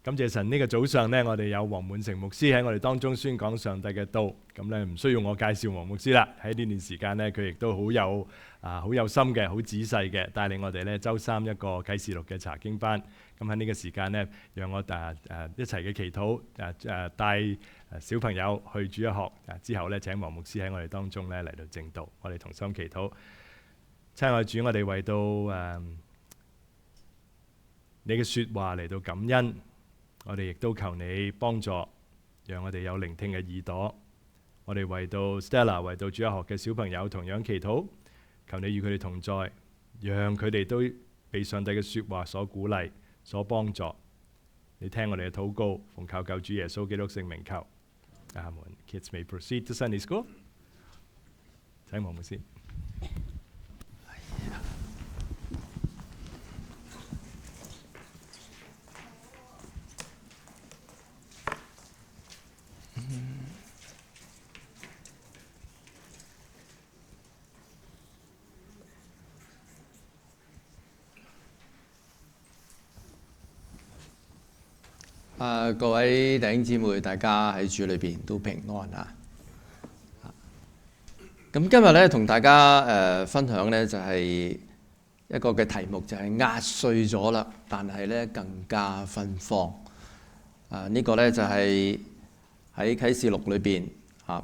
感謝神，呢個早上呢，我哋有黃滿成牧師喺我哋當中宣講上帝嘅道。咁咧唔需要我介紹黃牧師啦。喺呢段時間呢，佢亦都好有心嘅，好仔細嘅帶領我哋呢周三一個啟示錄嘅查經班。咁喺呢個時間呢，讓我一齊嘅祈禱，帶小朋友去主日學。之後呢，請黃牧師喺我哋當中呢嚟到證道。我哋同心祈禱。親愛主，我哋為到你嘅説話嚟到感恩。我哋亦都求你幫助，讓我哋有聆聽嘅耳朵。我哋為到 Stella， 為到主日學嘅小朋友同樣祈禱，求你與佢哋同在，讓佢哋都被上帝嘅説話所鼓勵、所幫助。你聽我哋嘅禱告，奉靠救主耶穌基督聖名求，阿門。Kids may proceed to Sunday school。請黃牧師。各位弟兄姊妹，大家喺主裏邊都平安啊！咁今日咧同大家分享咧就係一個嘅題目，就係壓碎咗啦，但係咧更加芬芳。呢個咧就係喺啟示錄裏邊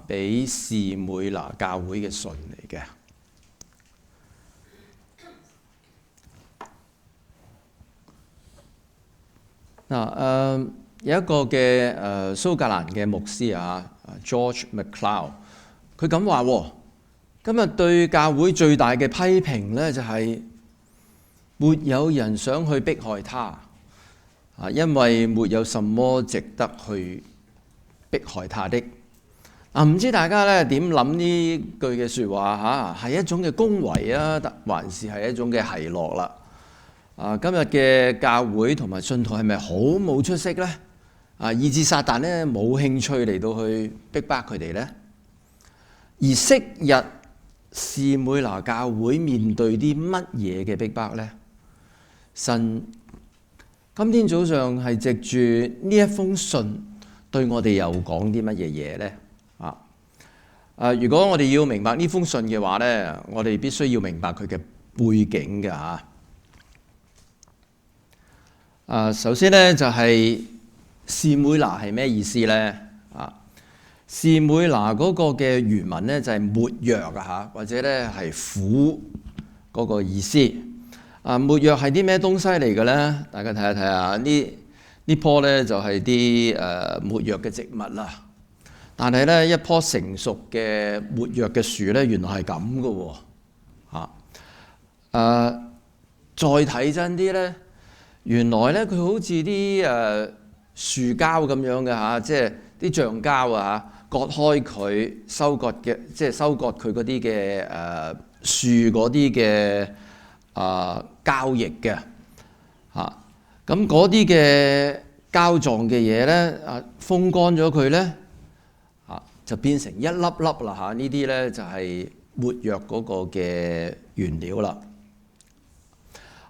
俾士每拿教會嘅信嚟嘅。有一個嘅蘇格蘭嘅牧師George MacLeod， 佢咁話：今日對教會最大嘅批評咧，就係沒有人想去迫害他，因為沒有什麼值得去迫害他的。唔知大家咧點諗呢句嘅説話係一種嘅恭維啊，還是係一種嘅奚落啦？今日嘅教會同埋信徒係咪好冇出息呢？以致撒旦咧冇興趣嚟到去逼迫佢哋呢？而昔日士每拿教會面對啲乜嘢嘅逼迫呢？神今天早上係藉住呢一封信對我哋又講啲乜嘢嘢呢？如果我哋要明白呢封信嘅話呢，我哋必須要明白佢嘅背景嘅首先呢，就係士每拿係咩意思呢？士每拿嗰個嘅原文呢，就係沒藥或者咧係苦嗰個意思。沒藥係啲咩東西嚟嘅呢？大家睇一睇下，呢棵呢就係啲沒藥嘅植物啦。但係呢，一棵成熟嘅沒藥嘅樹呢，原來係咁嘅喎。再睇真啲呢，原來咧，佢好似啲樹膠咁樣嘅即係啲橡膠割開佢，收割佢嗰啲嘅樹嗰啲嘅膠液嘅咁嗰啲嘅膠狀嘅嘢咧風乾咗佢咧就變成一粒粒啦呢啲咧就係沒藥嗰個嘅原料啦。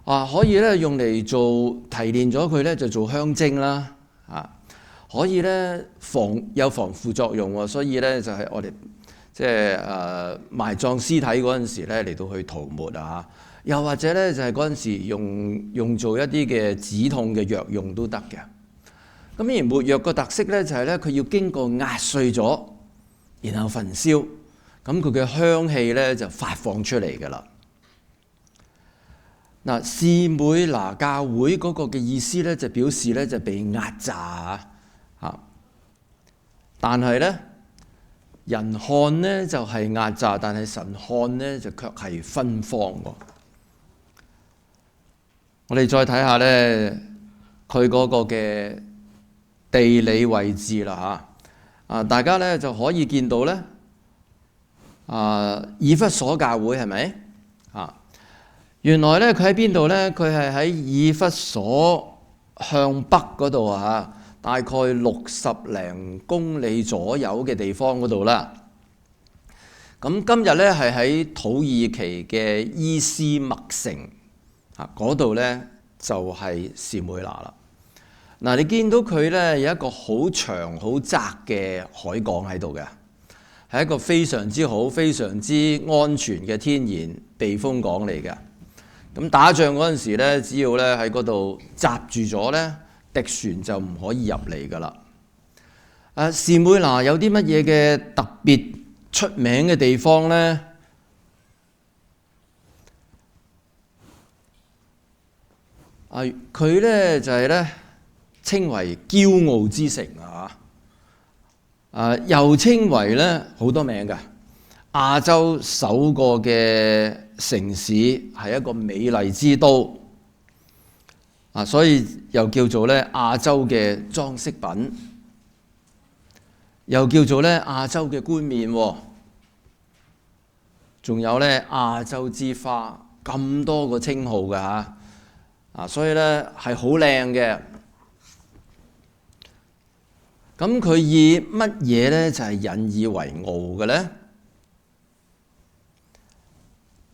可以咧用嚟做提煉咗佢咧就做香精啦，可以咧有防腐作用喎，所以咧就係我哋即係埋葬屍體嗰陣時咧嚟到去塗抹又或者咧就係嗰陣時用做一啲嘅止痛嘅藥用都得嘅。咁而沒藥個特色咧就係咧佢要經過壓碎咗，然後焚燒，咁佢嘅香氣咧就發放出嚟㗎啦。士每拿教會嗰個嘅意思咧，就表示咧就被壓榨但係咧人看呢就係壓榨，但係神看呢就卻係芬芳喎。我哋再睇下咧佢嗰個嘅地理位置啦大家咧就可以見到咧以弗所教會係咪原來咧佢喺邊度咧？佢係喺以弗所向北嗰度大概60零公里左右嘅地方嗰度啦。咁今日咧係喺土耳其嘅伊斯麥城嗰度咧就係士每拿啦。嗱，你見到佢咧有一個好長好窄嘅海港喺度嘅，係一個非常之好、非常之安全嘅天然避風港嚟嘅。咁打仗嗰陣時咧，只要咧喺嗰度閘住咗咧，敵船就唔可以入嚟噶啦。士每拿有啲乜嘢嘅特別出名嘅地方咧？佢咧就係咧稱為驕傲之城啊！又稱為咧好多名嘅亞洲首個嘅城市，係一個美麗之都啊，所以又叫做咧亞洲嘅裝飾品，又叫做咧亞洲嘅冠冕，仲有咧亞洲之花，咁多個稱號㗎嚇啊！所以咧係好靚嘅。咁佢以乜嘢咧就係引以為傲嘅咧？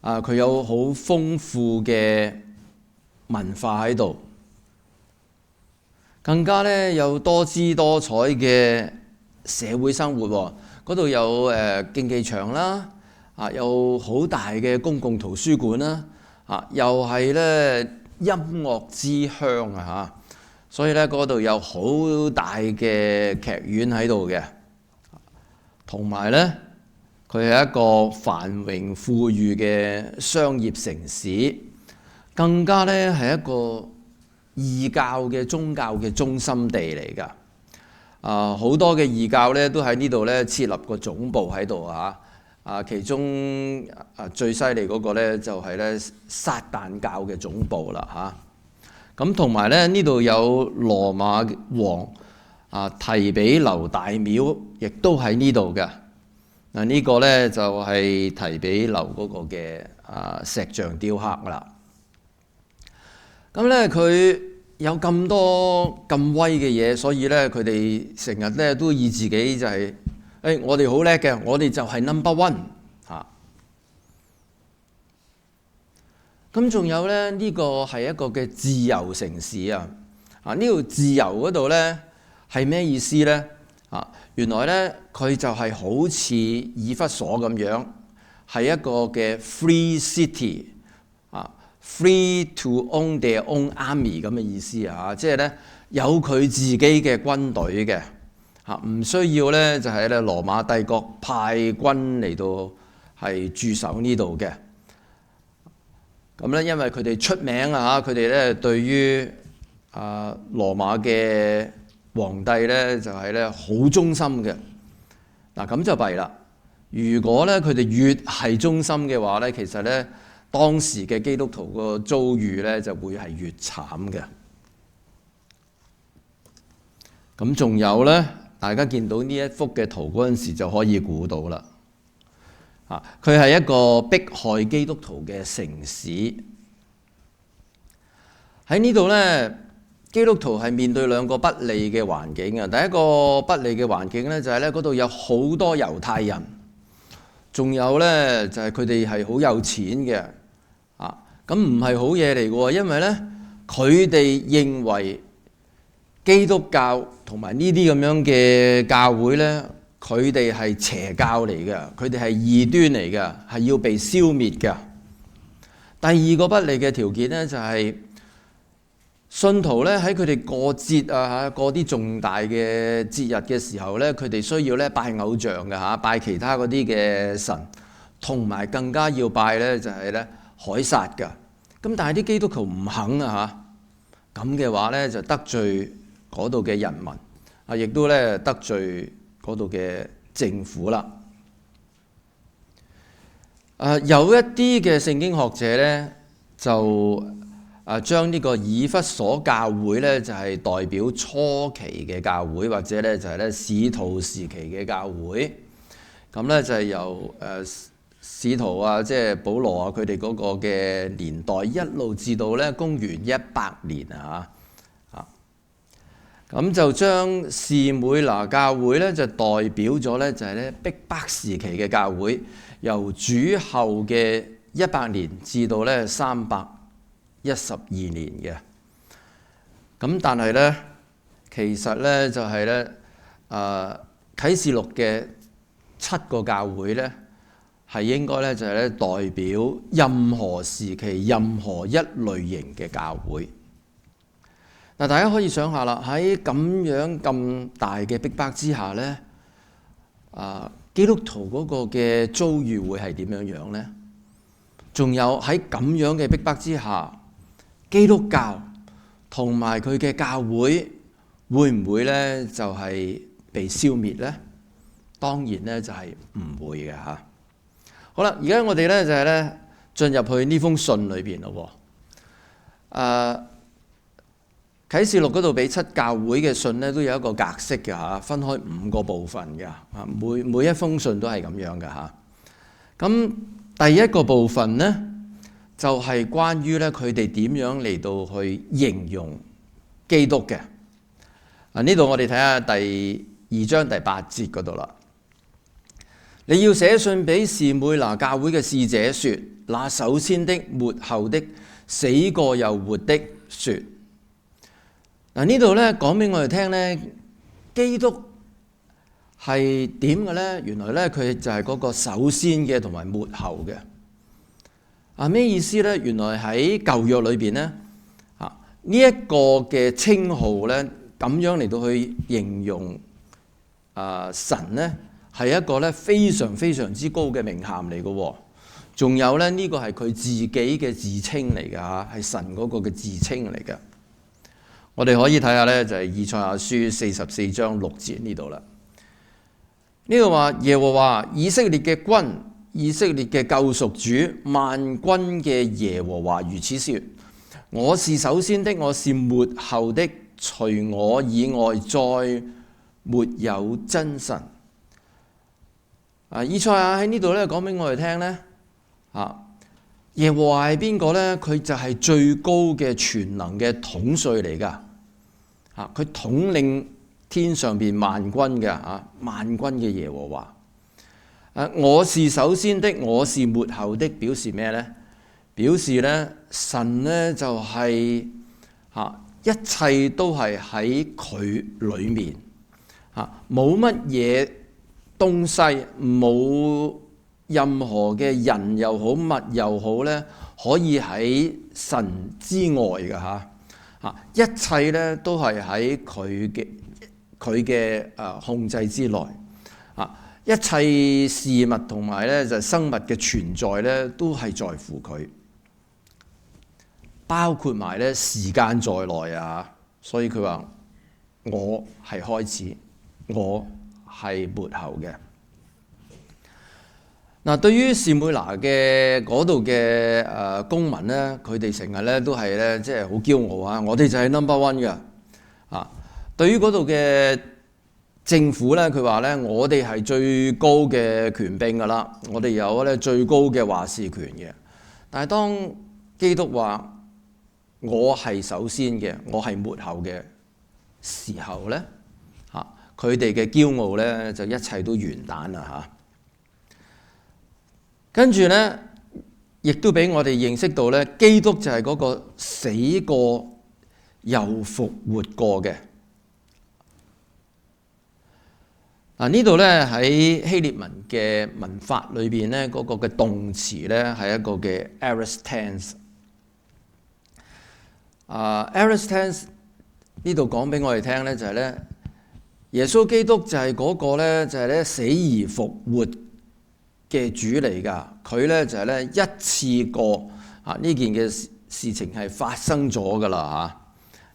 佢有好豐富嘅文化喺度，更加咧有多姿多彩嘅社會生活喎。嗰度有競技場啦，有好大嘅公共圖書館啦，又係咧音樂之鄉啊嚇！所以咧嗰度有好大嘅劇院喺度嘅，同埋咧佢係一個繁榮富裕嘅商業城市，更加咧係一個異教嘅宗教嘅中心地嚟㗎。好多嘅異教咧都喺呢度咧設立個總部喺度嚇。其中最犀利嗰個咧就係咧撒旦教嘅總部啦嚇。咁同埋咧呢度有羅馬王提比留大廟，亦都喺呢度嘅。呢個咧就係提比留嗰個嘅石像雕刻啦。咁咧佢有咁多咁威嘅嘢，所以咧佢哋成日咧都以自己就係我哋好叻嘅，我哋就係 number one 嚇。咁仲有咧呢個係一個嘅自由城市啊！呢度自由嗰度咧係咩意思咧？原來咧佢就係好似以弗所咁樣，係一個嘅 free city free to own their own army 咁嘅意思啊！即係咧有佢自己嘅軍隊嘅唔需要咧就係咧羅馬帝國派軍嚟到係駐守呢度嘅。咁咧，因為佢哋出名佢哋咧對於羅馬嘅皇帝咧就係咧好忠心嘅。咁就弊啦。如果咧佢哋越係忠心嘅話咧，其實咧當時嘅基督徒個遭遇咧就會係越慘嘅。咁仲有咧，大家見到呢一幅嘅圖嗰陣時就可以估到啦。佢係一個迫害基督徒嘅城市。喺呢度咧，基督徒係面對兩個不利嘅環境啊。第一個不利嘅環境咧就係咧嗰度有好多猶太人，仲有咧就係佢哋係好有錢嘅。咁唔係好嘢嚟嘅喎，因為咧佢哋認為基督教同埋呢啲咁樣嘅教會咧，佢哋係邪教嚟嘅，佢哋係異端嚟嘅，係要被消滅嘅。第二個不利嘅條件咧，就係信徒咧喺佢哋過節過啲重大嘅節日嘅時候咧，佢哋需要咧拜偶像嘅拜其他嗰啲嘅神，同埋更加要拜咧就係咧凱撒㗎。咁但係啲基督徒唔肯咁嘅話咧就得罪嗰度嘅人民亦都咧得罪嗰度嘅政府啦。有一啲嘅聖經學者咧就將呢個以弗所教會咧就係代表初期嘅教會，或者咧就係咧使徒時期嘅教會。咁咧就係由使徒即係保羅佢哋嗰個嘅年代一路至到咧公元100年咁就將士每拿教會咧就代表咗咧就係咧逼迫時期嘅教會，由主後嘅100年至到咧312年嘅。咁但係咧其實咧就係咧啟示錄嘅7個教會咧，係應該咧就係咧代表任何時期、任何一類型嘅教會。嗱，大家可以想下啦，喺咁樣咁大嘅逼迫之下咧，基督徒嗰個嘅遭遇會係點樣樣咧？仲有喺咁樣嘅逼迫之下，基督教同埋佢嘅教會唔會咧就係被消滅咧？當然咧就係唔會嘅嚇。好啦，而家我哋咧就係咧進入去呢封信裏邊咯。啟示錄嗰度俾7教會嘅信咧都有一個格式嘅嚇，分開5個部分嘅嚇，每一封信都係咁樣嘅嚇。咁第一個部分咧就係關於咧佢哋點樣嚟到去形容基督嘅。呢度我哋睇下第2章第8節嗰度啦。你要寫信俾士每拿教會嘅使者說，那首先的、末後的、死過又活的說。呢度咧講俾我哋聽咧，基督係點嘅咧？原來咧佢就係嗰個首先嘅同埋末後嘅。咩意思咧？原來喺舊約裏邊咧，呢一個嘅稱號咧，咁樣嚟到去形容神咧，係一個咧非常非常之高嘅名銜嚟嘅。仲有咧呢個係佢自己嘅自稱嚟嘅嚇，係神嗰個嘅自稱嚟嘅。我哋可以睇下咧，就係以賽亞書44章6節呢度啦。呢度話耶和華以色列嘅君，以色列嘅救贖主，萬軍嘅耶和華如此說：我是首先的，我是末後的，除我以外再沒有真神。以賽亞喺呢度咧講俾我哋聽咧，耶和華係邊個咧？佢就係最高嘅全能嘅統帥嚟噶。佢統領天上邊萬軍嘅萬軍嘅耶和華。我是首先的，我是末後的，表示咩咧？表示咧神咧就係一切都係喺佢裏面，冇乜嘢東西，冇任何嘅人又好物又好咧，可以喺神之外嘅嚇。一切咧都係喺佢嘅控制之內。一切事物同埋咧就生物嘅存在咧，都係在乎佢，包括埋咧時間在內啊。所以佢話我係開始，我係末後嘅。對於士每拿嘅嗰度嘅公民咧，佢哋成日咧都係咧即係好驕傲啊！我哋就係 No.1 嘅。對於嗰度嘅政府咧，佢話咧我哋係最高嘅權柄噶啦，我哋有咧最高嘅話事權嘅。但係當基督話我係首先嘅，我係末後嘅時候咧，佢哋嘅驕傲咧就一切都完蛋啦嚇。跟住咧，亦都俾我哋認識到咧，基督就係嗰個死過又復活過嘅。呢度咧喺希臘文嘅文法裏邊咧，嗰個嘅動詞咧係一個嘅 aorist tense。aorist tense 呢度講俾我哋聽咧，就係咧耶穌基督就係嗰個咧，就係咧死而復活嘅主嚟㗎。佢咧就係咧一次過呢件嘅事情係發生咗㗎啦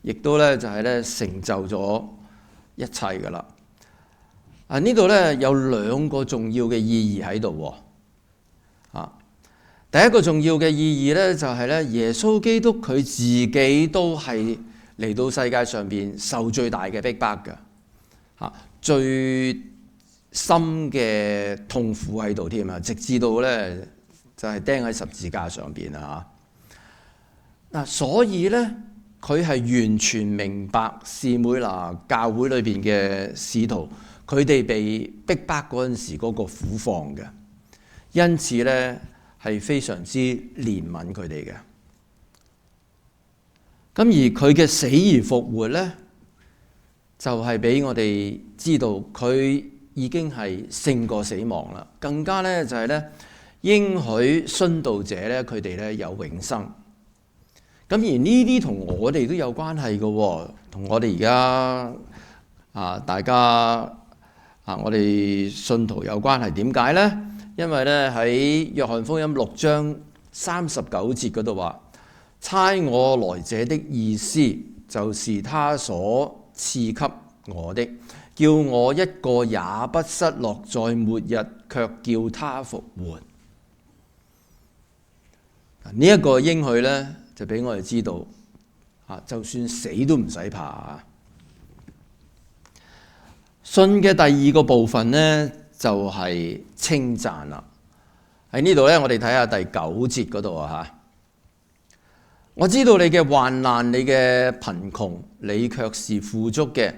嚇，亦都咧就係咧成就咗一切㗎啦。呢度咧有2個重要嘅意義喺度喎。第一個重要嘅意義咧就係咧耶穌基督佢自己都係嚟到世界上邊受最大嘅逼迫㗎，最深嘅痛苦喺度添啊，直至到咧就係釘喺十字架上邊啊嚇。所以咧佢係完全明白士每拿教會裏邊嘅使徒，佢哋被逼迫嗰陣時嗰個苦況嘅，因此咧係非常之憐憫佢哋嘅。咁而佢嘅死而復活咧，就係俾我哋知道佢已經係勝過死亡啦。更加咧就係咧應許殉道者咧佢哋咧有永生。咁而呢啲同我哋都有關係嘅喎，同我哋而家大家我哋信徒有關係。點解咧？因為咧喺約翰福音6章39節嗰度話：差我來者的意思，就是他所賜給我的，叫我一個也不失落，在末日卻叫他復活。呢一個應許咧，就俾我哋知道，就算死都唔使怕。信嘅第二個部分咧，就係稱讚啦。喺呢度咧，我哋睇下第9節嗰度我知道你嘅患難，你嘅貧窮，你卻是富足嘅。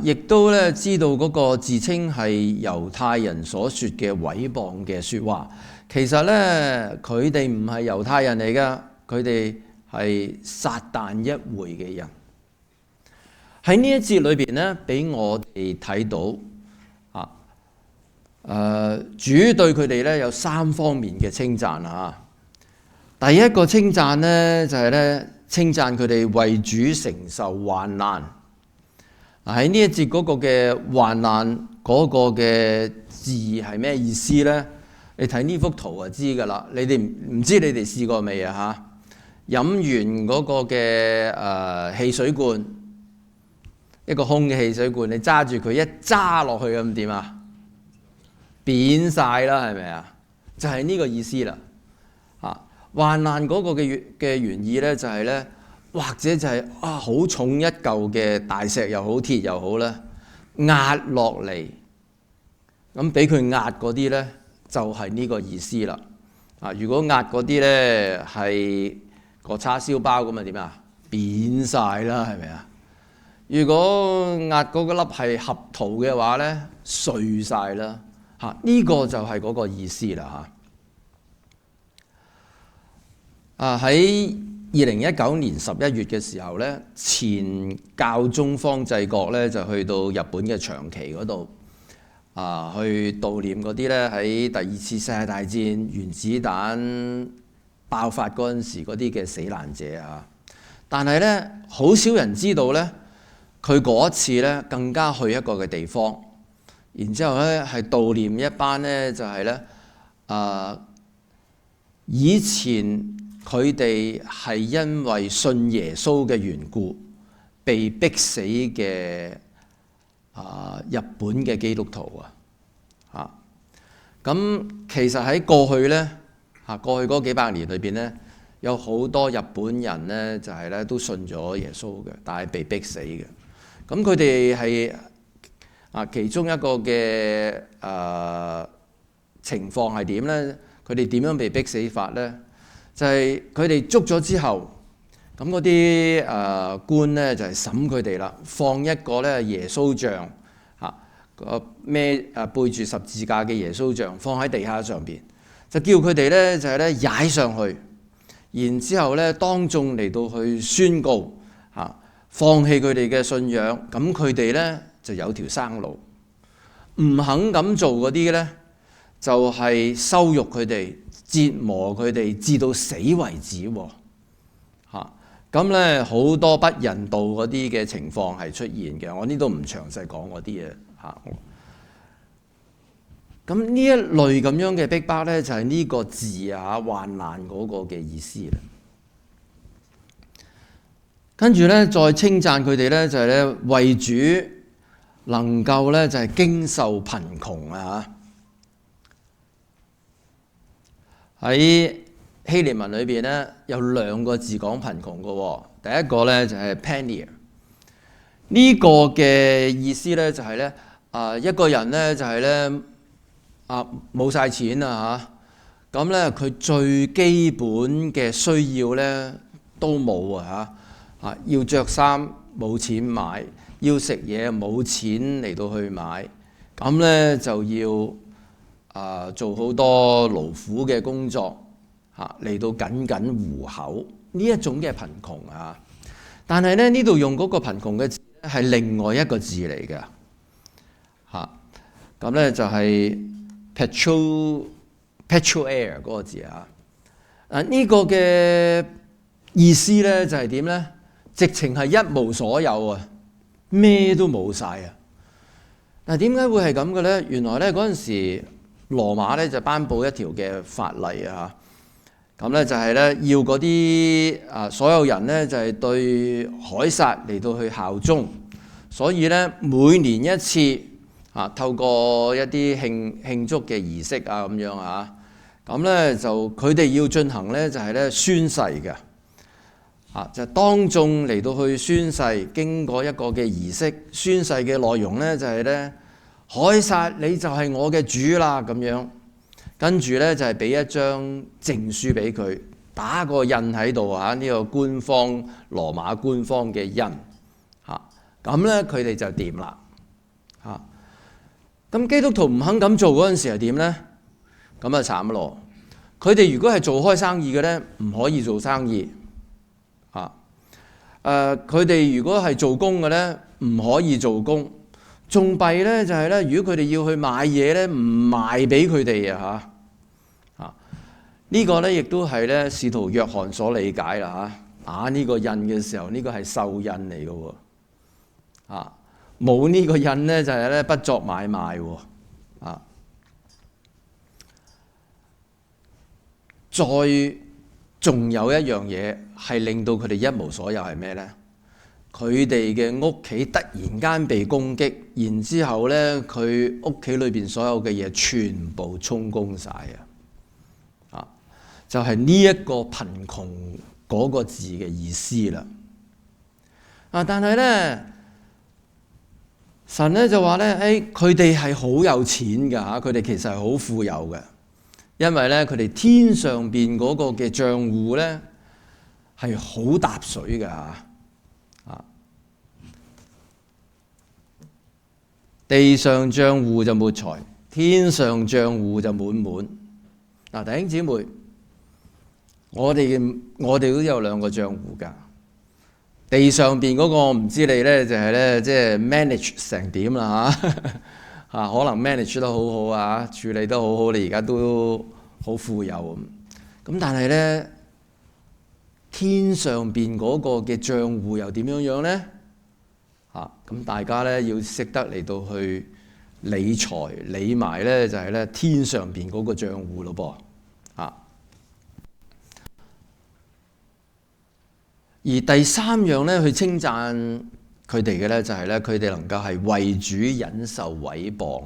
亦都咧知道嗰個自稱係猶太人所說嘅毀謗嘅説話，其實咧佢哋唔係猶太人嚟噶，佢哋係撒但一會嘅人。喺呢一節裏邊咧，俾我哋睇到主對佢哋咧有3方面嘅稱讚。第一個稱讚咧就係咧稱讚佢哋為主承受患難。喺呢一節嗰個嘅患難嗰個嘅字係咩意思咧？你睇呢幅圖就知噶啦。你哋唔知你哋試過未啊？飲完嗰個嘅汽水罐，一個空嘅汽水罐，你揸住佢一揸落去咁點啊？扁晒啦，係咪啊？就係呢個意思啦。患難嗰個嘅原意咧，就係咧，或者就係好重一嚿嘅大石又好，鐵又好咧，壓落嚟，咁俾佢壓嗰啲咧，就係呢個意思啦。如果壓嗰啲咧係個叉燒包咁啊點啊？扁晒啦，係咪啊？如果壓嗰個粒係合桃嘅話咧，碎晒啦。呢個就係嗰個意思啦。喺2019年11月嘅時候咧，前教宗方濟各咧就去到日本嘅長崎嗰度去悼念嗰啲咧喺第2次世界大戰原子彈爆發嗰陣時嗰啲嘅死難者但係咧好少人知道咧，佢嗰一次咧更加去一個嘅地方，然之後咧係悼念一班咧就係咧以前佢哋係因為信耶穌嘅緣故被逼死嘅日本嘅基督徒咁其實喺過去咧過去嗰幾百年裏邊咧，有好多日本人咧就係咧都信咗耶穌嘅，但係被逼死嘅。咁佢哋係其中一個嘅情況係點咧？佢哋點樣被逼死法咧？就係佢哋捉咗之後，咁嗰啲官咧就係審佢哋啦，放一個咧耶穌像背住十字架嘅耶穌像放喺地下上邊，就叫佢哋咧就係咧踩上去，然之後咧當眾嚟到去宣告放棄佢哋嘅信仰，咁佢哋咧就有條生路。唔肯咁做嗰啲咧，就係羞辱佢哋，折磨佢哋，至到死為止喎。咁咧好多不人道嗰啲嘅情況係出現嘅，我呢度唔詳細講嗰啲嘢咁呢一類咁樣嘅逼迫咧，就係呢個字患難嗰個嘅意思啦。跟住咧，再稱讚佢哋咧，就係咧為主能夠咧就係經受貧窮喺希臘文裏邊咧有2個字講貧窮嘅。第一個咧就係 pania， 呢個嘅意思咧就係咧一個人咧就係咧冇晒錢咁咧佢最基本嘅需要咧都冇要着衫冇錢買，要食嘢冇錢嚟到去買，咁咧就要做好多勞苦嘅工作嚟到僅糊口，呢一種嘅貧窮但係咧呢度用嗰個貧窮嘅字咧係另外一個字嚟嘅嚇。咁咧就係 petrol air 嗰個字啊。呢個嘅意思咧就係點咧？直情係一無所有啊，咩都冇晒啊！嗱，點解會係咁嘅咧？原來咧嗰陣時羅馬咧就頒布一條嘅法例啊，咁咧就係咧要嗰啲所有人咧就係對凱撒嚟到去效忠，所以咧每年一次透過一啲慶祝嘅儀式啊咁樣啊，咁咧就佢哋要進行咧就係咧宣誓嘅。就當眾嚟到去宣誓，經過一個嘅儀式，宣誓嘅內容咧就係咧，凱撒你就係我嘅主啦咁樣，跟住咧就係俾一張證書俾佢，打個印喺度呢個官方羅馬官方嘅印咁咧佢哋就掂啦咁基督徒唔肯咁做嗰陣時係點咧？咁啊慘咯！佢哋如果係做開生意嘅咧，唔可以做生意。佢哋如果係做工嘅咧，唔可以做工。仲弊咧就係咧，如果佢哋要去買嘢咧，唔賣俾佢哋呢個咧亦都係咧使徒約翰所理解啦呢個印嘅時候，呢個係獸印嚟嘅喎冇呢個印咧就係咧不作買賣喎再仲有一樣嘢係令到佢哋一無所有係咩呢？佢哋嘅屋企突然間被攻擊，然之後呢，佢屋企裏邊所有嘅嘢全部充公晒就係呢一個貧窮嗰個字嘅意思啦。但係呢，神呢就話呢，佢哋係好有錢㗎佢哋其實係好富有嘅。因為咧，佢哋天上邊嗰個嘅帳戶咧係好搭水嘅地上帳戶就沒財，天上帳戶就滿滿。弟兄姊妹，我哋都有兩個帳戶㗎。地上邊嗰個我唔知你咧就係咧即係 manage 成點啦可能 manage 得好好處理得好好，你而家都好富有咁。但係咧，天上邊嗰個嘅帳戶又點樣咧？咁大家咧要識得嚟到去理財，理埋咧就係咧天上邊嗰個帳戶咯噃而第三樣咧去稱讚佢哋嘅咧就係咧，佢哋能夠係為主忍受毀謗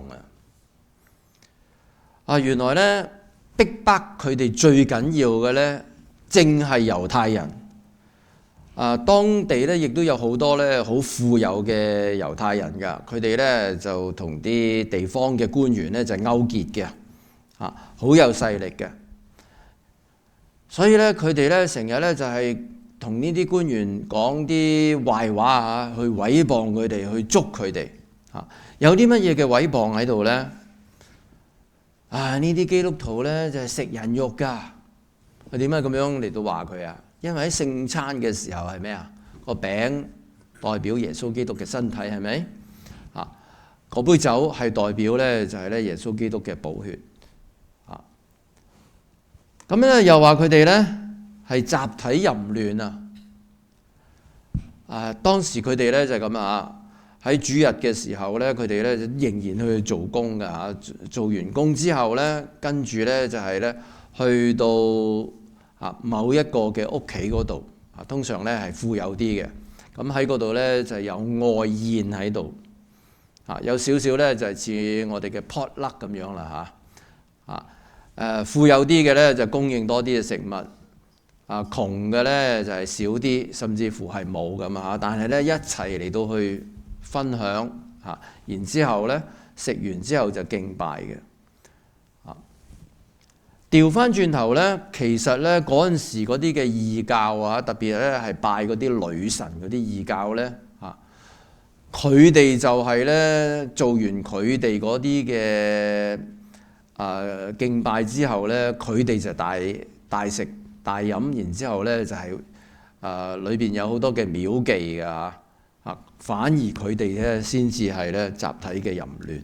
原來咧逼迫佢哋最緊要嘅咧，正係猶太人。當地咧亦都有好多咧好富有嘅猶太人㗎，佢哋咧就同啲地方嘅官員咧就勾結嘅，好有勢力嘅。所以咧佢哋咧成日咧就係同呢啲官員講啲壞話去毀謗佢哋，去捉佢哋。有啲乜嘢嘅毀謗喺度咧？呢啲基督徒咧就係食人肉㗎。佢點解咁樣嚟到話佢啊？因為喺聖餐嘅時候係咩啊？個餅代表耶穌基督嘅身體係咪？嗰杯酒係代表咧就係咧耶穌基督嘅寶血。咁咧又話佢哋咧係集體淫亂當時佢哋咧就係咁喺主日嘅時候咧，佢哋咧仍然去做工㗎做完工之後咧，跟住咧就係咧去到某一個嘅屋企嗰度通常咧係富有啲嘅，咁喺嗰度咧就有外宴喺度有少少咧就係似我哋嘅 potluck 咁樣啦富有啲嘅咧就供應多啲嘅食物，窮嘅咧就係少啲，甚至乎係冇咁但係咧一齊嚟到去分享然之後咧食完之後就敬拜嘅。調翻轉頭咧，其實咧嗰陣時嗰啲嘅異教特別咧係拜嗰啲女神嗰啲異教咧佢哋就係咧做完佢哋嗰啲嘅敬拜之後咧，佢哋就大食大飲，然之後咧就係裏邊有好多嘅廟妓㗎反而佢哋咧先至係咧集體嘅淫亂。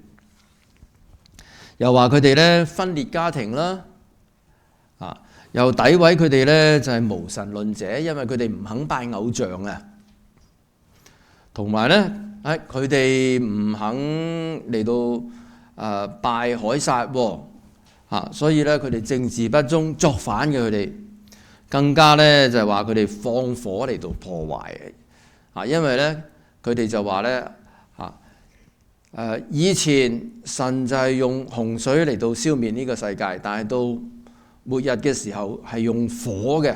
又話佢哋咧分裂家庭啦，又詆毀佢哋咧就係無神論者，因為佢哋唔肯拜偶像啊，同埋咧佢哋唔肯嚟到拜凱撒喎，所以咧佢哋政治不忠作反嘅，佢哋更加咧就係話佢哋放火嚟到破壞嘅，因為咧佢哋就話咧以前神就係用洪水嚟到消滅呢個世界，但係到末日嘅時候係用火嘅。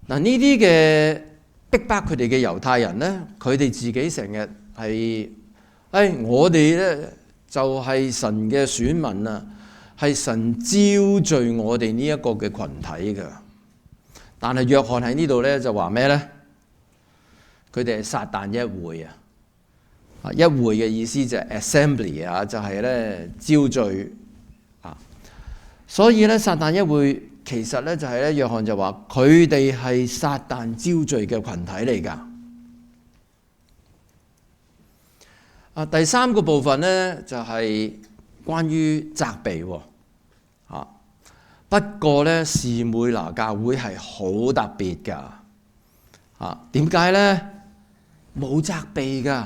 嗱，呢啲嘅逼迫佢哋嘅猶太人咧，佢哋自己成日係我哋咧就係神嘅選民啊，係神招聚我哋呢一個嘅群體㗎。但係約翰喺呢度咧就話咩咧？佢哋係撒但一會啊！一會嘅意思就係 assembly 啊，就係咧招聚啊。所以咧撒但一會其實咧就係咧約翰就話佢哋係撒但招聚嘅群體嚟㗎。第三個部分咧就係關於責備喎。不過咧士每拿教會係好特別㗎。點解咧？冇責備㗎。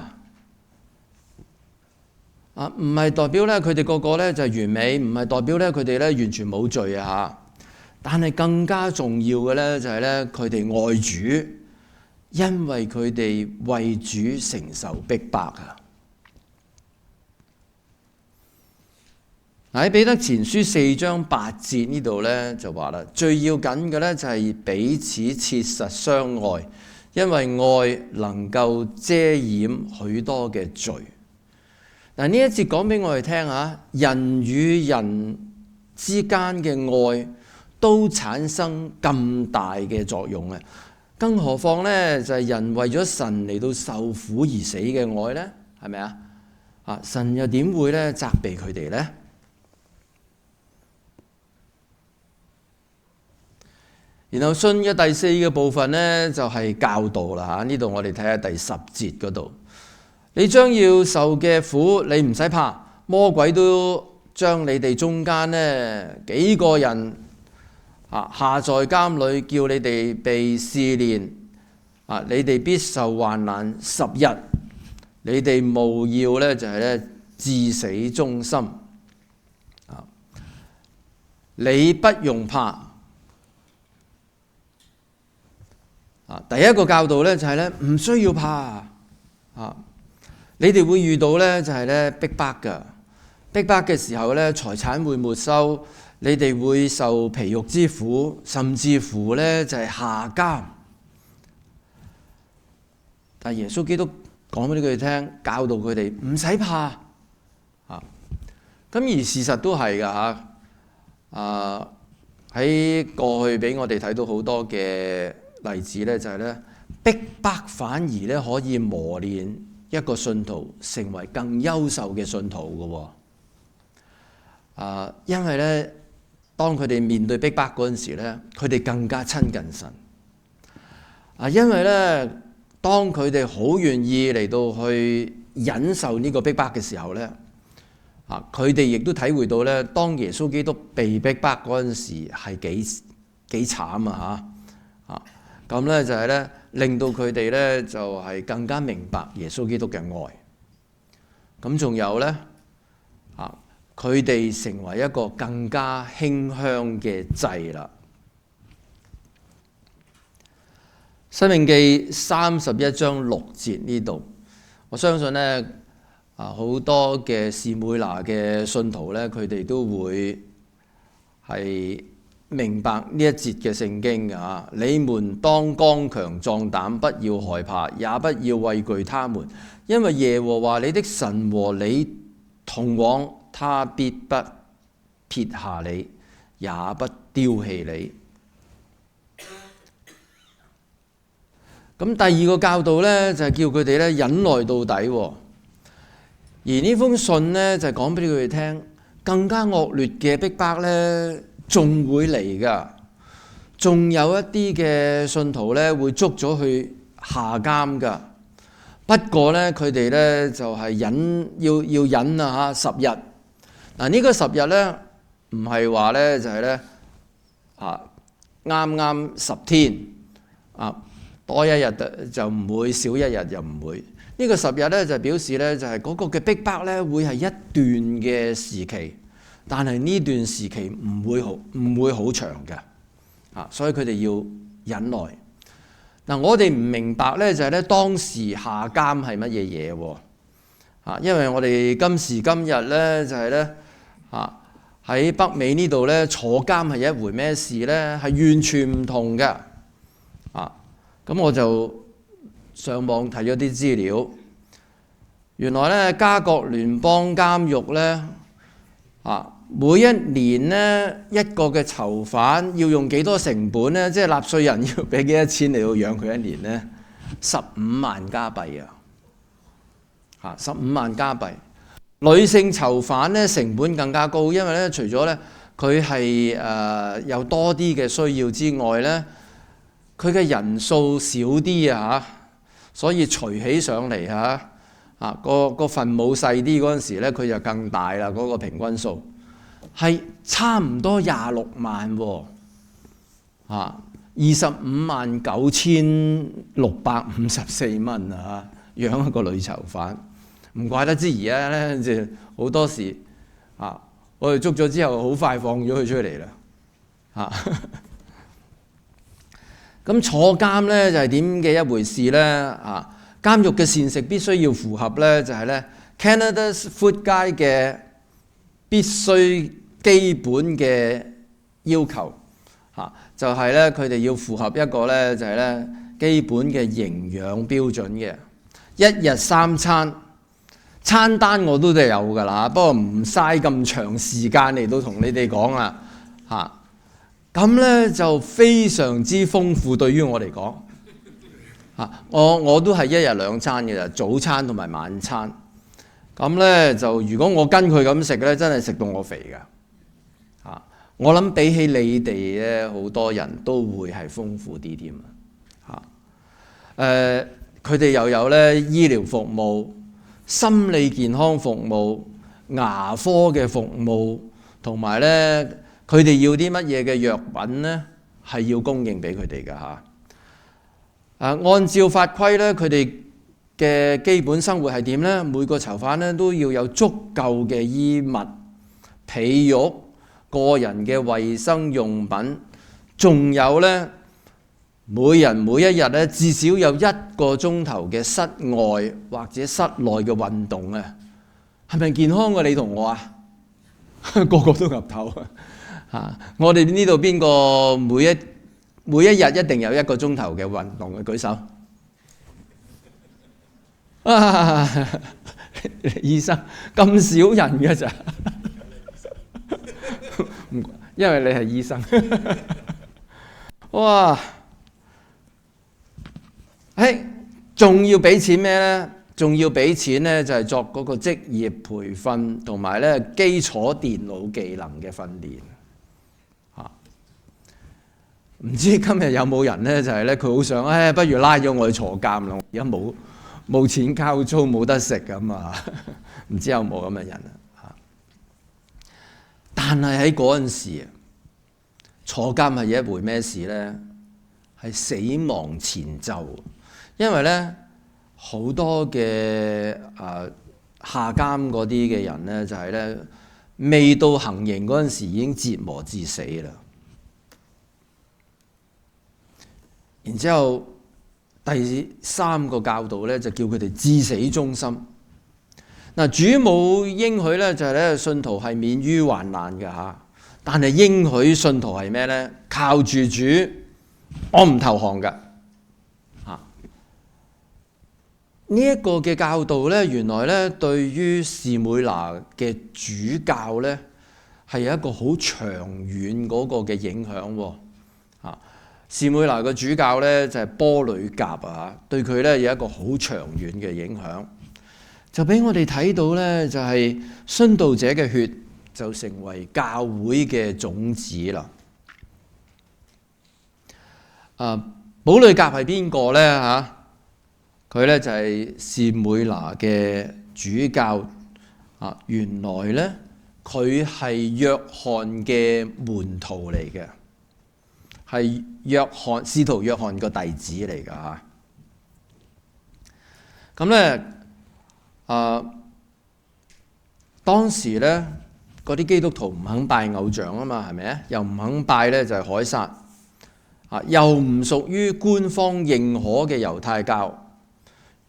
唔係代表咧佢哋個個咧就係完美，唔係代表咧佢哋咧完全冇罪啊。但係更加重要嘅咧就係咧佢哋愛主，因為佢哋為主承受逼迫啊。喺彼得前書4章8節呢度咧就話啦，最要緊嘅咧就係彼此切實相愛，因為愛能夠遮掩許多嘅罪。嗱，呢一節講俾我哋聽下，人與人之間嘅愛都產生咁大嘅作用啊！更何況咧，就係人為咗神嚟到受苦而死嘅愛咧，係咪啊？神又點會咧責備佢哋咧？然後信嘅第四個部分咧，就係教導啦嚇。呢度我哋睇下第10節嗰度。你將要受嘅苦，你唔使怕，魔鬼都將你哋中間呢幾個人下在監裏，叫你哋被試煉，你哋必受患難10日，你哋務要呢就係呢至死忠心。你不用怕。第一個教導呢就係呢唔需要怕。你哋會遇到咧，就係咧逼迫㗎。逼迫嘅時候咧，財產會沒收，你哋會受皮肉之苦，甚至乎咧就係下監。但耶穌基督講俾佢哋聽，教導佢哋唔使怕。咁而事實都係㗎嚇。喺過去俾我哋睇到好多嘅例子咧，就係咧逼迫反而咧可以磨練一個信徒成為更優秀嘅信徒嘅。因為咧，當佢哋面對逼迫嗰陣時咧，佢哋更加親近神。因為咧，當佢哋好願意嚟到去忍受呢個逼迫嘅時候咧，佢哋亦都體會到咧，當耶穌基督被逼迫嗰陣時係幾慘啊嚇！咁咧就係咧，令到佢哋咧就係更加明白耶穌基督嘅愛。咁仲有咧，佢哋成為一個更加馨香嘅祭啦。申命記31章6節呢度，我相信咧好多嘅士每拿嘅信徒咧，佢哋都會係明白呢一節嘅聖經㗎。你們當剛強壯膽，不要害怕，也不要畏懼他們，因為耶和華你的神和你同往，他必不撇下你，也不丟棄你。咁第二個教導呢，就係叫佢哋咧忍耐到底。而呢封信呢，就係講俾佢哋聽，更加惡劣嘅逼迫呢，仲會嚟㗎。仲有一啲嘅信徒呢，會捉咗去下監㗎。不過咧，佢哋咧就係要忍啊嚇10日。嗱，呢個10日咧唔係話咧就係咧啱啱10天多一日就唔會，少一日就唔會。呢個10日咧就表示咧就係嗰個嘅逼迫咧會係一段嘅時期，但係呢段時期唔會好長嘅所以佢哋要忍耐。嗱，我哋唔明白咧就係咧當時下監係乜嘢嘢喎？因為我哋今時今日咧就係咧喺北美呢度咧坐監係一回咩事咧？係完全唔同嘅。咁我就上網睇咗啲資料，原來咧加國聯邦監獄咧每一年咧一個嘅囚犯要用幾多成本咧？即係納稅人要俾幾多錢嚟到養佢一年咧？15萬加幣15萬加幣。女性囚犯咧成本更加高，因為咧除咗咧佢係有多啲嘅需要之外咧，佢嘅人數少啲所以除起上嚟個分母細啲嗰陣時咧，佢就更大啦。嗰個平均數係差唔多26萬259654蚊養一個女囚犯。唔怪得之而家咧，就好多時我哋捉咗之後，好快放咗佢出嚟啦咁坐監咧就係點嘅一回事咧？監獄嘅膳食必須要符合咧，就係咧 Canada's Food Guide 嘅必須基本嘅要求就係咧佢哋要符合一個咧就係咧基本嘅營養標準嘅，1日3餐。餐單我都有㗎啦，不過唔嘥咁長時間嚟到同你哋講啦咁咧就非常之豐富對於我嚟講我都係1日2餐嘅咋，早餐同埋晚餐。咁咧就如果我跟佢咁食咧，真係食到我肥㗎我諗比起你哋咧，好多人都會係豐富啲添佢哋又有咧醫療服務、心理健康服務、牙科嘅服務，同埋咧佢哋要啲乜嘢嘅藥品咧，係要供應俾佢哋㗎按照法規咧，佢哋嘅基本生活係點咧？每個囚犯咧都要有足夠嘅衣物、被褥、個人嘅衛生用品，仲有咧每人每一日咧至少有1個鐘頭嘅室外或者室內嘅運動係咪健康過你同我個個都岌頭我哋呢度邊個每一日一定有1個鐘頭嘅運動嘅舉手醫生咁少人嘅咋因為你係醫生哇仲要俾錢咩咧？仲要俾錢咧，就係作嗰個職業培訓同埋咧基礎電腦技能嘅訓練唔知今日有冇人咧，就係咧佢好想不如拉咗我去坐監啦！而家冇錢交租，冇得食咁唔知有冇咁嘅人但係喺嗰陣時，坐監係一回咩事咧？係死亡前奏。因為咧好多嘅下監嗰啲嘅人咧，就係咧未到行刑嗰陣時已經折磨致死啦。然之後第3個教導咧就叫佢哋至死忠心。主冇應許咧就係咧信徒係免於患難嘅但係應許信徒係咩咧？靠住主，我唔投降㗎。呢一個嘅教導咧，原來咧對於士每拿嘅主教咧係有一個好長遠嗰個嘅影響士每拿嘅主教咧就係波呂甲對佢咧有一個好長遠嘅影響，就俾我哋睇到咧就係殉道者嘅血就成為教會嘅種子啦。波呂甲係邊個咧佢咧就係士每拿嘅主教啊。原來咧佢係約翰嘅門徒嚟嘅，係使徒約翰個弟子嚟㗎嚇。咁咧當時咧嗰啲基督徒唔肯拜偶像啊嘛，係咪啊？又唔肯拜咧就係凱撒啊，又唔屬於官方認可嘅猶太教。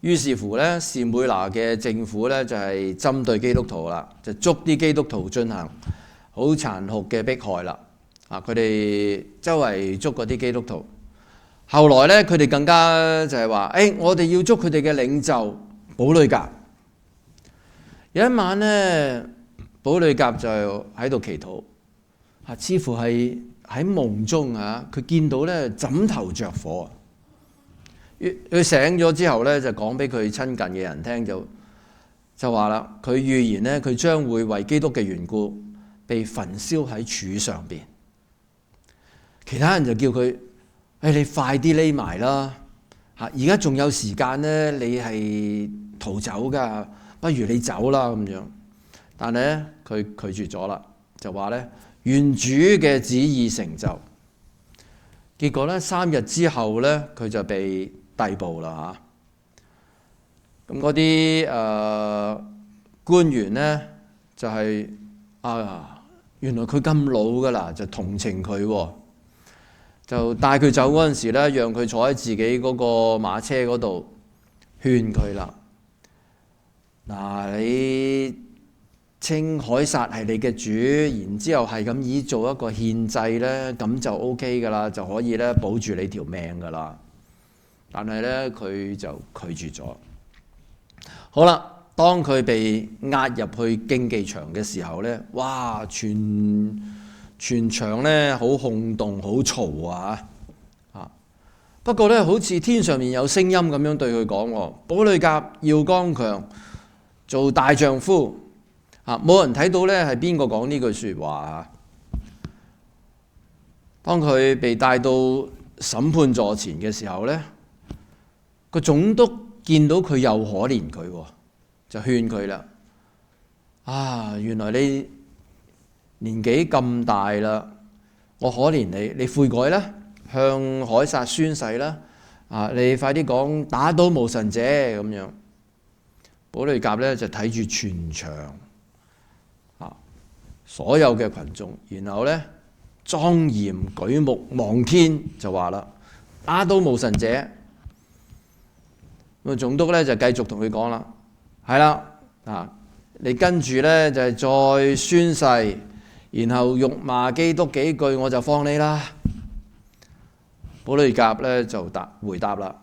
於是乎咧，士每拿嘅政府咧就係針對基督徒啦，就捉啲基督徒進行好殘酷嘅迫害啦。啊，佢哋周圍捉嗰啲基督徒。後來咧，佢哋更加就係話：我哋要捉佢哋嘅領袖保呂甲。有一晚咧，保呂甲就喺度祈禱，似乎係喺夢中佢見到咧枕頭着火。佢醒咗之後咧，就講俾佢親近嘅人聽，就話啦，佢預言咧，佢將會為基督嘅緣故被焚燒喺柱上邊。其他人就叫佢：你快啲匿埋啦！而家仲有時間咧，你係逃走㗎，不如你走啦咁樣。但係咧，佢拒絕咗啦，就話咧，願主嘅旨意成就。結果咧，3日之後咧，佢就被逮捕啦嚇。咁嗰啲官員咧就係原來佢咁老㗎啦，就同情佢喎，就帶佢走嗰陣時咧，讓佢坐喺自己嗰個馬車嗰度，勸佢啦。你稱凱撒係你嘅主，然之後係咁以做一個獻祭咧，咁就 OK 㗎啦，就可以咧保住你條命㗎啦。但係咧，佢就拒絕咗。好啦，當佢被押入去競技場嘅時候咧，哇！全場咧好轟動，好嘈啊！不過咧，好似天上面有聲音咁樣對佢講：保呂甲要剛強，做大丈夫。冇人睇到咧係邊個講呢句説話啊！當佢被帶到審判座前嘅時候咧，個總督見到佢又可憐佢，就勸佢啦：原來你年紀咁大啦，我可憐你，你悔改啦，向凱撒宣誓啦，你快啲講打倒無神者咁樣。保呂甲咧就睇住全場所有嘅群眾，然後咧莊嚴舉目望天，就話啦：打倒無神者。咁總督咧就繼續同佢講啦：係啦，你跟住咧就係再宣誓，然後辱罵基督幾句，我就放你啦。保呂甲咧就回答啦：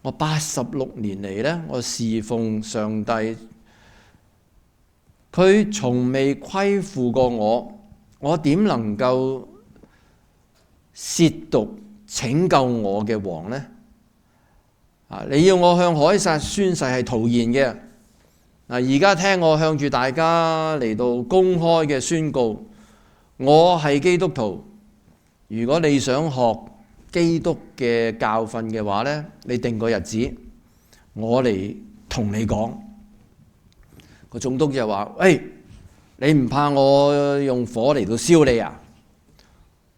我86年嚟咧，我侍奉上帝，佢從未虧負過我，我點能夠褻瀆拯救我嘅王呢？你要我向凱撒宣誓係徒然嘅。而家聽我向住大家嚟到公開嘅宣告，我係基督徒。如果你想學基督嘅教訓嘅話呢，你定個日子，我嚟同你講。個總督就話：你唔怕我用火嚟到燒你啊？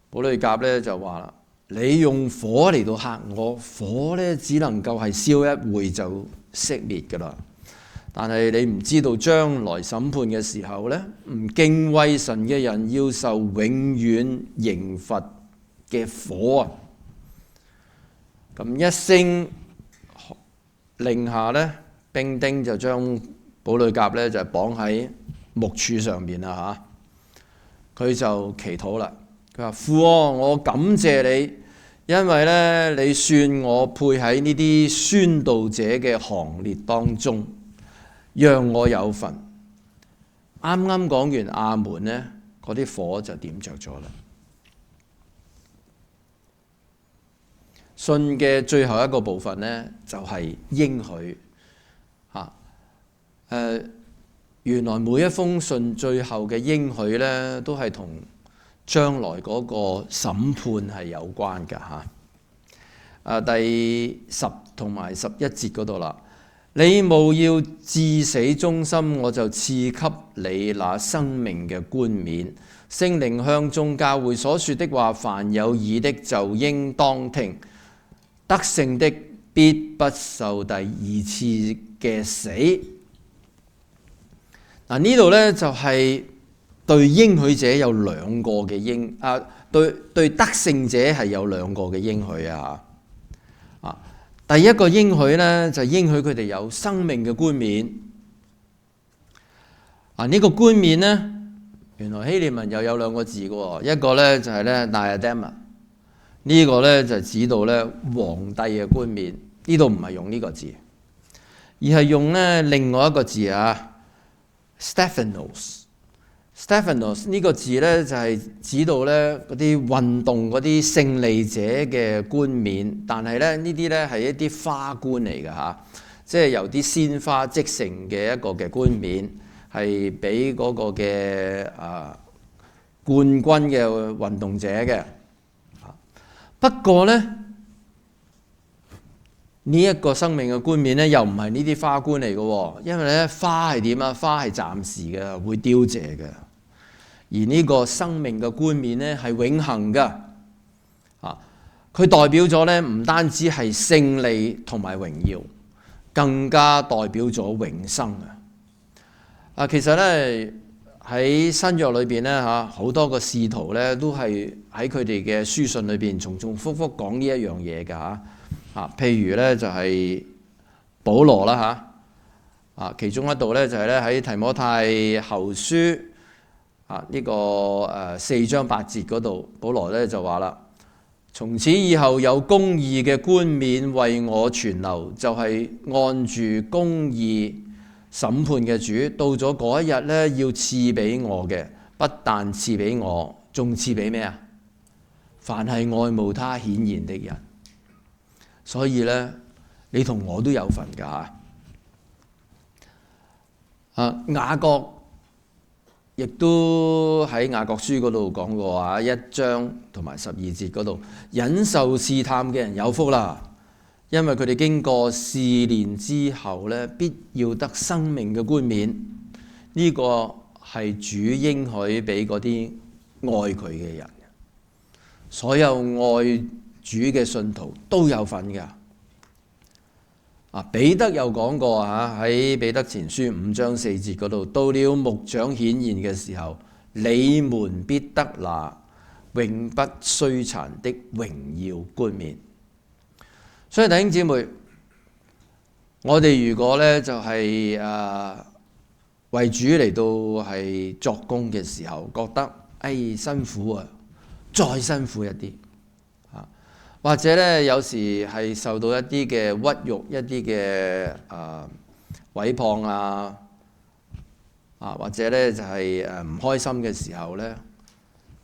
保呂甲咧就話啦：你用火嚟到嚇我，火咧只能夠係燒一會就熄滅㗎啦。但係你唔知道將來審判嘅時候咧，唔敬畏神嘅人要受永遠刑罰嘅火啊！咁一聲令下咧，兵丁就將保呂甲咧就綁喺木柱上面啦嚇。佢就祈禱啦，佢話：父啊，我感謝你，因為咧你算我配喺呢啲宣道者嘅行列當中，讓我有份。啱啱講完阿門咧，嗰啲火就點着咗啦。信嘅最後一個部分咧，就係應許嚇。原來每一封信最後嘅應許咧，都係同將來嗰個審判係有關㗎嚇。第10同埋11節嗰度啦。你務要至死忠心，我就賜給你那生命嘅冠冕。聖靈向眾教會所說的話，凡有耳的就應當聽。得勝的必不受第二次嘅死。嗱，呢度呢就係對應許者有兩個嘅對得勝者係有兩個嘅應許啊。第一個應許呢，就應許佢哋有生命嘅冠冕。呢個冠冕呢，原來希臘文又有兩個字嘅喎，一個呢就係咧 diadema， 呢個呢就指到咧皇帝嘅冠冕。呢度唔係用呢個字，而係用咧另外一個字啊 Stephanos 呢個字呢，就係指到咧嗰啲運動嗰啲勝利者嘅冠冕，但係咧呢啲呢係一啲花冠嚟嘅嚇，即係由啲鮮花織成嘅一個嘅冠冕，係俾嗰個嘅冠軍嘅運動者嘅。不過呢，呢一個生命嘅冠冕呢，又唔係呢啲花冠嚟嘅喎，因為咧花係點啊？花係暫時嘅，會凋謝嘅。而呢個生命嘅冠冕呢，係永恆嘅。佢代表咗呢，唔單止係勝利同埋榮耀，更加代表咗永生啊！其實呢，喺新約裏邊呢，好多個使徒呢，都係喺佢哋嘅書信裏邊重重複複講呢一樣嘢㗎。譬如呢，就係保羅啦其中一度呢，就係咧喺提摩太後書呢個4章8節嗰度，保羅呢就話啦：從此以後有公義嘅冠冕為我存留，就係按住公義審判嘅主，到咗嗰一日呢，要賜俾我嘅，不但賜俾我，仲賜俾咩啊？凡係愛慕他顯現的人。所以呢，你同我都有份㗎。雅各亦都喺雅各書嗰度講過1章同埋12節嗰度，忍受試探嘅人有福啦，因為佢哋經過試煉之後呢，必要得生命嘅冠冕。呢個係主應許俾嗰啲愛佢嘅人，所有愛主嘅信徒都有份㗎。彼得又講過喺彼得前書5章4節嗰度，到了牧長顯現嘅時候，你們必得那永不衰殘的榮耀冠冕。所以弟兄姊妹，我哋如果呢就係為主嚟到係作工嘅時候，覺得辛苦啊，再辛苦一啲。或者咧，有時係受到一啲嘅屈辱、一啲嘅毀謗或者咧就係唔開心嘅時候咧，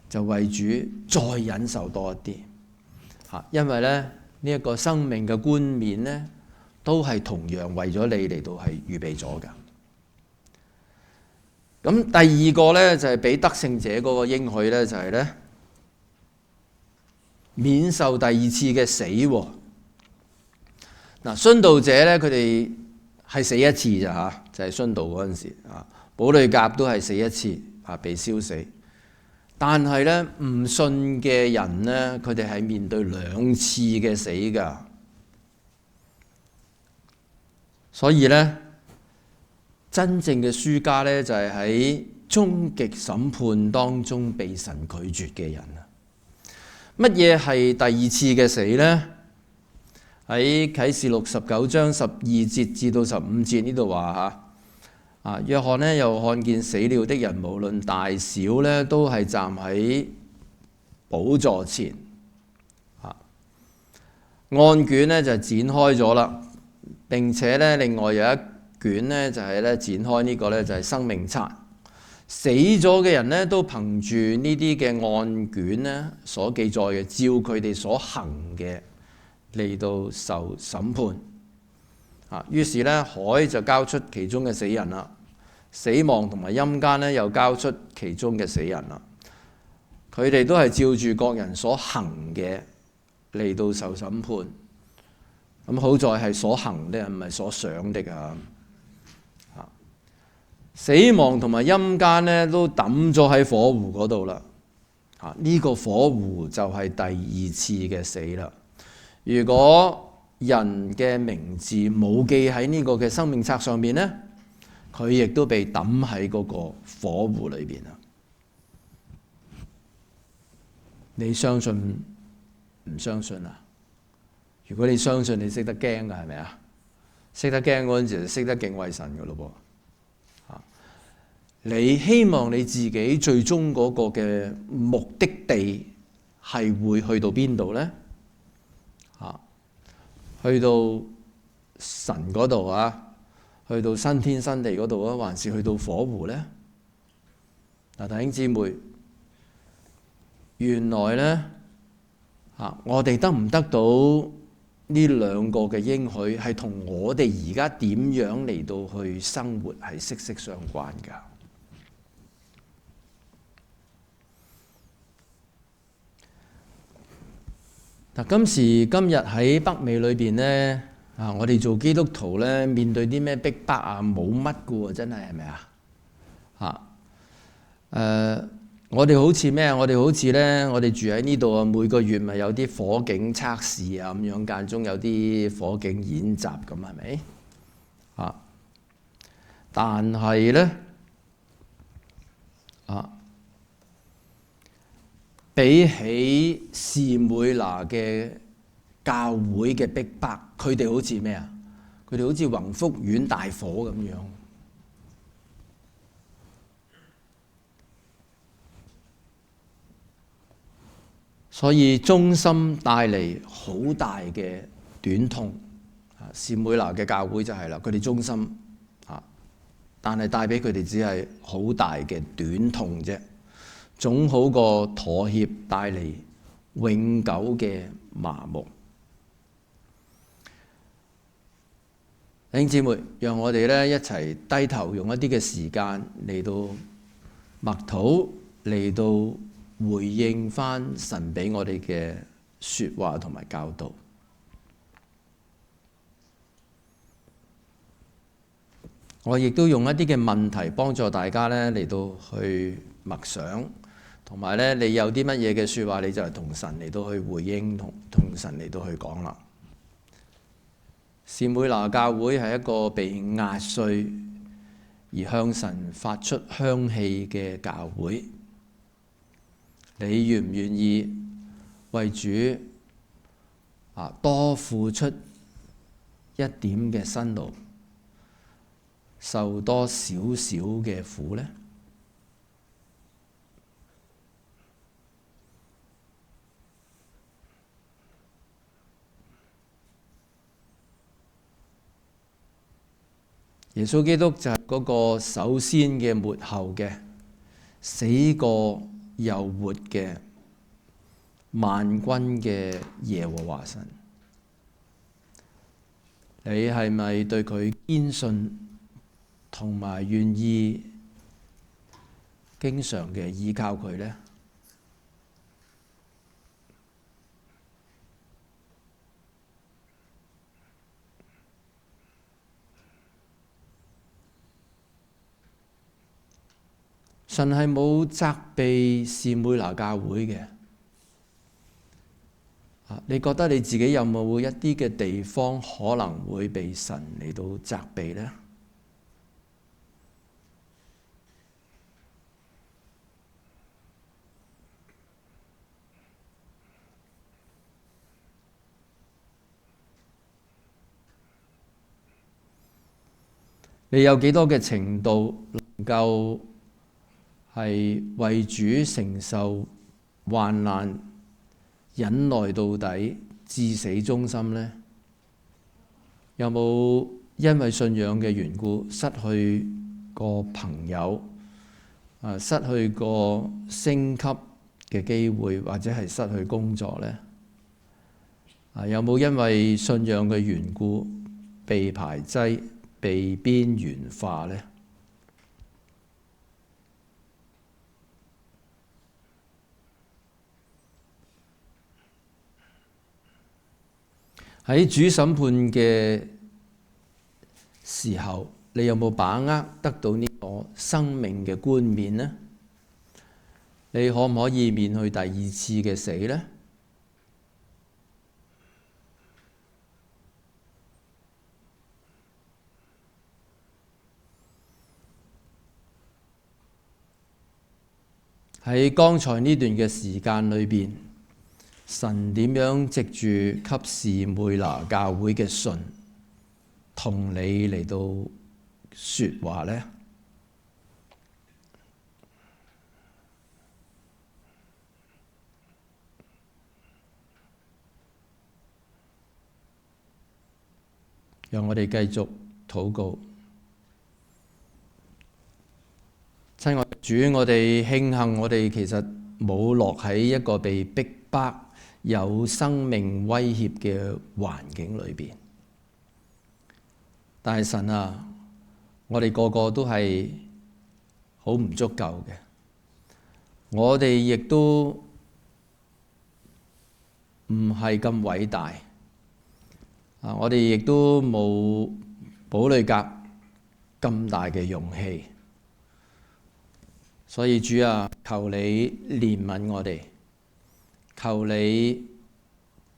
就為主再忍受多一啲因為咧呢一個生命嘅冠冕咧，都係同樣為咗你嚟到係預備咗㗎。咁第二個咧就係俾得勝者嗰個應許咧，就係咧，免受第二次嘅死喎。殉道者咧，佢哋係死一次咋就係殉道嗰陣時保利甲都係死一次被燒死。但係咧唔信嘅人咧，佢哋係面對2次嘅死㗎。所以咧，真正嘅輸家咧就係喺終極審判當中被神拒絕嘅人。乜嘢係第二次嘅死呢？喺啟示錄19章12節至到15節呢度話約翰呢又看見死了的人，無論大小呢，都係站喺寶座前。案卷呢就展開咗啦，並且呢另外有一卷呢就係呢展開呢個呢就係生命冊。死咗嘅人呢，都憑住呢啲嘅案卷呢所記載嘅，照佢哋所行嘅嚟到受審判。於是呢，海就交出其中嘅死人啦，死亡同埋陰間呢又交出其中嘅死人啦。佢哋都係照住各人所行嘅嚟到受審判。咁好在係所行的，唔係所想的啊！死亡同埋陰間咧都抌咗喺火湖嗰度啦。呢個火湖就係第二次嘅死啦。如果人嘅名字冇記喺呢個嘅生命冊上面咧，佢亦都被抌喺嗰個火湖裏邊啦。你相信唔相信啊？如果你相信，你識得驚㗎，係咪啊？識得驚嗰陣時就識得敬畏神㗎咯噃。你希望你自己最終嗰個嘅目的地係會去到邊度咧？去到神嗰度啊，去到新天新地嗰度啊，還是去到火湖咧？嗱，弟兄姊妹，原來咧我哋得唔得到呢兩個嘅應許，係同我哋而家點樣嚟到去生活係息息相關㗎。嗱，今時今日喺北美裏邊咧，我哋做基督徒咧，面對啲咩逼迫啊？冇乜㗎喎，真係咪啊？我哋好似咩啊？我哋好似咧，我哋住喺呢度啊，每個月咪有啲火警測試啊，咁樣間中有啲火警演習咁，係咪？但係咧，比起士每拿嘅教會嘅逼迫，佢哋好似咩啊？佢哋好似宏福苑大火咁樣。所以忠心帶嚟好大嘅短痛。士每拿嘅教會就係啦，佢哋忠心但係帶俾佢哋只係好大嘅短痛啫。總好過妥協帶嚟永久嘅麻木。弟兄姊妹，讓我哋咧一齊低頭，用一啲嘅時間嚟到默禱，嚟到回應返神俾我哋嘅說話同埋教導。我亦都用一啲嘅問題幫助大家咧嚟到去默想。同埋咧，你有啲乜嘢嘅説話，你就係同神嚟到去回應，同神嚟到去講啦。士每拿教會係一個被壓碎而向神發出香氣嘅教會。你願唔願意為主多付出一點嘅辛勞，受多少少嘅苦呢？耶穌基督就係嗰個首先嘅末後嘅死過又活嘅萬軍嘅耶和華神。你係咪對佢堅信同埋願意經常嘅依靠佢呢？神係冇責備士每拿教會嘅。你覺得你自己有冇一啲嘅地方可能會被神嚟到責備呢？你有幾多嘅程度能夠係為主承受患難，忍耐到底，至死忠心呢？有冇因為信仰嘅緣故失去個朋友，失去個升級嘅機會，或者係失去工作呢？有冇因為信仰嘅緣故被排擠、被邊緣化呢？喺主審判嘅時候，你有冇把握得到呢個生命嘅冠冕呢？你可唔可以免去第二次嘅死呢？喺剛才呢段嘅時間裏邊，神點樣藉住給士每拿教會嘅信，同你嚟到説話呢？讓我哋繼續禱告。親愛的主，我哋慶幸我哋其實冇落喺一個被逼迫、有生命威脅嘅環境裏邊。但係神啊，我哋個個都係好唔足夠嘅，我哋亦都唔係咁偉大。我哋亦都冇保利格咁大嘅勇氣。所以主啊，求你憐憫我哋，求你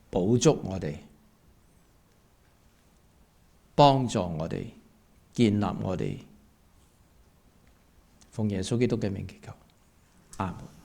補足我哋，幫助我哋，建立我哋。奉耶穌基督嘅名祈求，阿門。